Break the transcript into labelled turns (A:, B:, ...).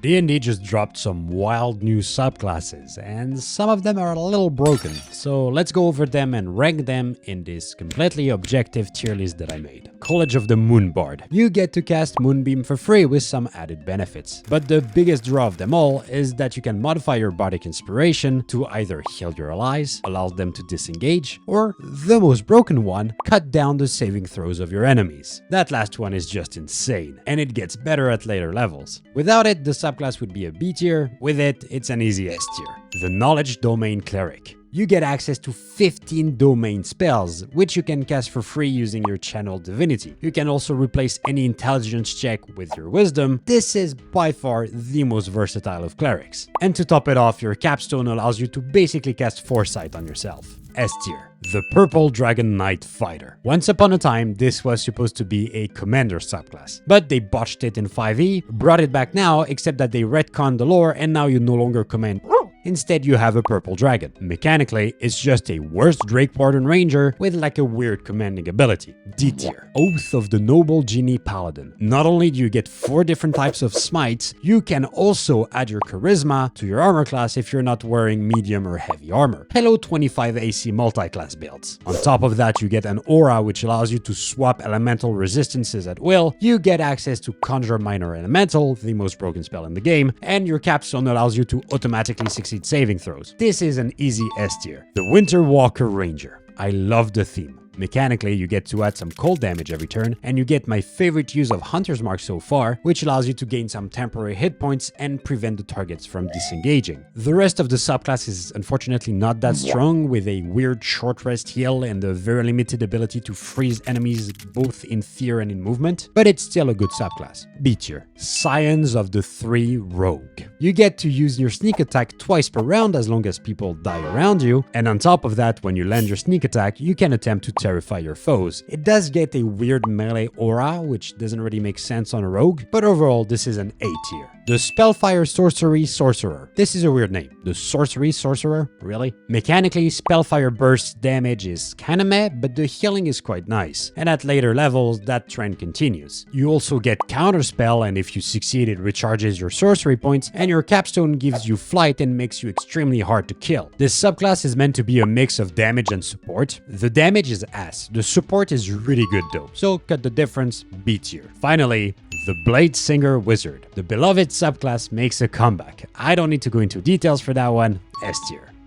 A: D&D just dropped some wild new subclasses, and some of them are a little broken, so let's go over them and rank them in this completely objective tier list that I made. College of the Moonbard. You get to cast Moonbeam for free with some added benefits, but the biggest draw of them all is that you can modify your bardic inspiration to either heal your allies, allow them to disengage, or, the most broken one, cut down the saving throws of your enemies. That last one is just insane, and it gets better at later levels. Without it, the subclass would be a B tier. With it, it's an easy S tier. The Knowledge Domain Cleric. You get access to 15 domain spells, which you can cast for free using your channel divinity. You can also replace any intelligence check with your wisdom. This is by far the most versatile of clerics. And to top it off, your capstone allows you to basically cast Foresight on yourself. S tier. The Purple Dragon Knight Fighter. Once upon a time, this was supposed to be a commander subclass, but they botched it in 5e, brought it back now, except that they retconned the lore and now you no longer command. Instead, you have a purple dragon. Mechanically, it's just a worse Drake Warden Ranger with like a weird commanding ability. D tier. Oath of the Noble Genie Paladin. Not only do you get 4 different types of smites, you can also add your charisma to your armor class if you're not wearing medium or heavy armor. Hello 25 AC multi-class builds. On top of that, you get an aura which allows you to swap elemental resistances at will. You get access to Conjure Minor Elemental, the most broken spell in the game, and your capstone allows you to automatically succeed saving throws. This is an easy S tier. The Winter Walker Ranger. I love the theme. Mechanically, you get to add some cold damage every turn, and you get my favorite use of Hunter's Mark so far, which allows you to gain some temporary hit points and prevent the targets from disengaging. The rest of the subclass is unfortunately not that strong, with a weird short rest heal and a very limited ability to freeze enemies both in fear and in movement, but it's still a good subclass. B tier. Scions of the Three Rogue. You get to use your sneak attack twice per round as long as people die around you, and on top of that, when you land your sneak attack, you can attempt to terrify your foes. It does get a weird melee aura, which doesn't really make sense on a rogue, but overall this is an A tier. The Spellfire Sorcerer. This is a weird name. The Sorcery Sorcerer? Really? Mechanically, Spellfire burst damage is kinda meh, but the healing is quite nice. And at later levels, that trend continues. You also get Counterspell, and if you succeed, it recharges your sorcery points, and your capstone gives you flight and makes you extremely hard to kill. This subclass is meant to be a mix of damage and support. The damage is ass. The support is really good though, so cut the difference, B tier. Finally, the Bladesinger Wizard. The beloved subclass makes a comeback. I don't need to go into details for that one, S tier.